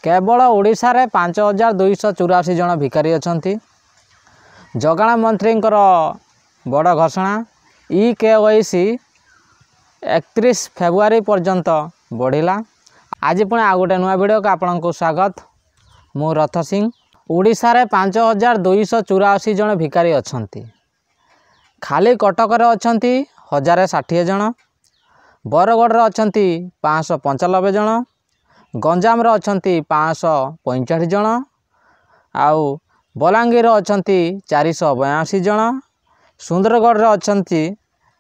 केवल ओडिशा रे 5284 जन भिकारी अछंती। जगाण मंत्री बड़ घोषणा EKYC 31 फेब्रुआरी पर्यंत बढ़िला। आज पुणे आ गोटे नुआ वीडियो को आपको स्वागत। मु रथ सिंह। ओडिशा रे 5284 जन भिकारी अछंती। खाली कटक रे अछंती 1060 जन, बरगढ़ रे अछंती 595 जन, गंजाम रे अछंती 545 जन, आउ बलांगीर अछंती 482 जन, सुंदरगढ़ रे अछंती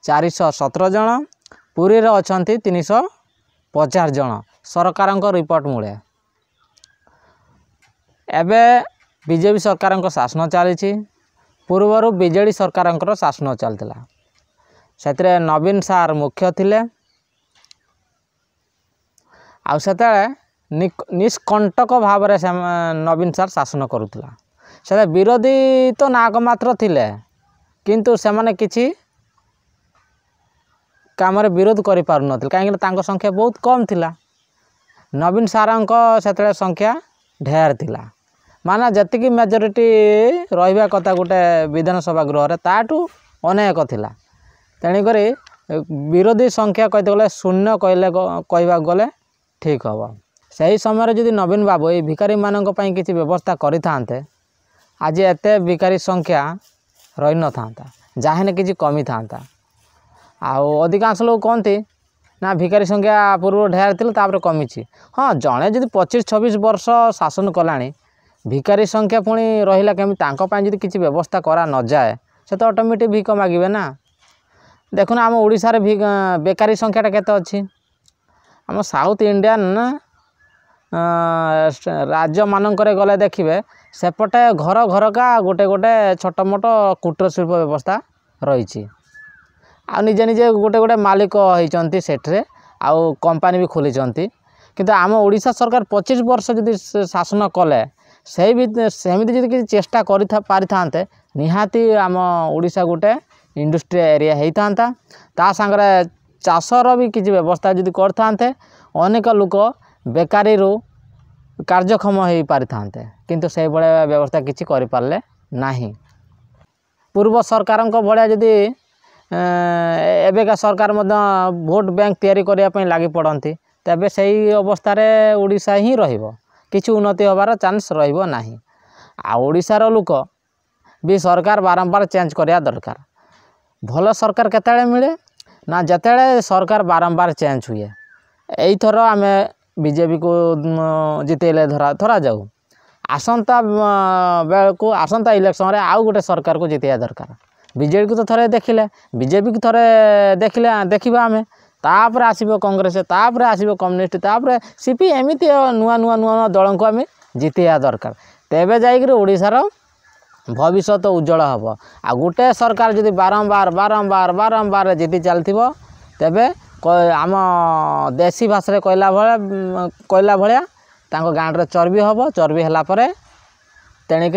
417 जन, पुरी रे अछंती 350 जन। सरकार रिपोर्ट मुळे एबे बीजेपी सरकार शासन चली। पूर्वर बीजेडी सरकार शासन चलता। से नवीन सार मुख्य थिले। आते निष्कंटक भाव नवीन सार शासन करुला। से विरोधी तो नाक मात्र थिले, किंतु से माने किछि काम विरोध करि पारु नथिले, कहीं संख्या बहुत कम थिला। नवीन सारंक से संख्या ढेर थिला। माना जतिकी मेजोरिटी रहिबा कथा गोटे विधानसभा गृह रे ताठू अनेक थिला। तेणुक विरोधी संख्या कहते गले शून्य कहवा गले ठीक हम। से समय जदि नवीन बाबू ये भिकारी मानक पई किछि व्यवस्था करि थांते, आज एते भिकारी संख्या रही न था, जाहेने किछि कमी था। अधिकांश लोग कहते ना भिकारी संख्या पूर्व ढेर थी तापर कमी। हाँ, जड़े जब 25-26 वर्ष शासन कलानी, भिकारी संख्या पुणी रहा केमी किसी व्यवस्था करा न जाए, से तो ऑटोमेटिक भिक मागे ना। देखुना आम ओडिशा रे बेकारी संख्याटा केते अच्छी। आम साउथ इंडियन राज्य मानक गले देखिए सेपटे घर घरका गोटे गोटे छोट मोट कुटीर शिल्प व्यवस्था रही। आ निजे निजे गोटे गोटे मालिक होती सेठरे आउ कंपनी भी खोली। किंतु आम ओडिशा सरकार 25 वर्ष जदि शासन कले सेमती जदि किसी चेष्टा करि निहाती आम ओडिशा गोटे इंडस्ट्री एरिया होता। ता सांगरे चाषर भी किसी व्यवस्था जदि करते अनेक लोक बेकारी कार्यक्षम हो पारि थांते, किंतु से भाया व्यवस्था किसी करि पारले नाही। पूर्व सरकार भाया जदि एबेका सरकार भोट बैंक तैयारी करने लगी पड़ती, तेबे सही अवस्था रे ओडिशा ही रहिबो, किछि उन्नति होबार चांस रहिबो नाही। आ ओडिशार लोक भी सरकार बारंबार चेंज करिया दरकार। भल सरकार केतेले मिले ना जेतेले सरकार बारंबार चेंज हुए। एई थर आमे बीजेपी को जितेले धरा जाऊ, आसंता बेलू आसंता इलेक्शन रे आउ गोटे सरकार को जितेया दरकार। बीजेपी को तो थरे देखिले, बीजेपी को थरे देखा आमे, तापर आसीबो कांग्रेस, तापर आसीबो कम्युनिस्ट, तापर सीपी, एमती नुआ नुआ नुआ दल को आमे जितेया दरकार। तेबे जाइकरी ओडिशार भविष्य उज्जवल हम। आ गोटे सरकार जदि बारंबार बारंबार बारंबार जीति चलथिबो, तेबे आम देशी भाषा कहला भाया तांको गाँव रे चर्बी हम। चर्बी हला परे तेणुक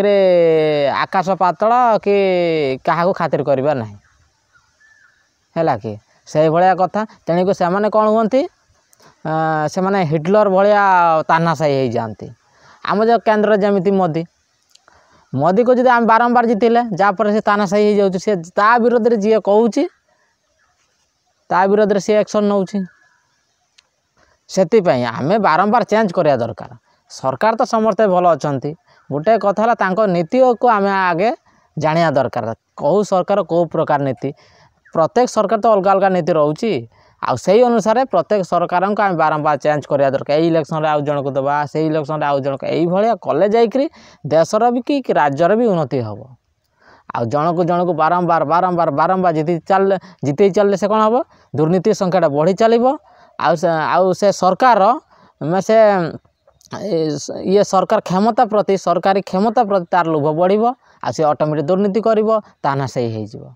आकाश पातल कि क्या खातिर करवा नहीं है कि से भाया कथा। तेणुक से मैंने कौन हुंती से माने हिटलर भाया तानाशाही हो जाती। आम जो केन्द्र जमीती मोदी को जब आम बारंबार जितिले जहाँपर से तानाशाही हो जाए, ता विरोध में जी कहूँ ता विरोध में सी एक्शन नौ। से आम बारंबार चेंज करिया दरकार। सरकार तो समस्ते भल अच्छा, गोटे कथा तांको नीति को आम आगे जानिया दरकार। कौ सरकार कौ प्रकार नीति, प्रत्येक सरकार तो अलग अलग नीति रोचे। आई अनुसार प्रत्येक सरकार को आम बारंबार चेंज करिया दरकार। यही इलेक्शन रे आउ जन को दबा, से इलेक्शन रे आउ जन को, यही भाया कले जाइकरी देशर भी कि राज्यर भी उन्नति हम। आ जन को बारंबार बारंबार बारंबार जिते चलले से कौन हम, दुर्नीति संख्याटा बढ़ी चलो। आउ से सरकार से ये सरकार क्षमता प्रति, सरकारी क्षमता प्रति तार लोभ बढ़, आ से ऑटोमेटिक दुर्नीति कर, तानाशाही हो।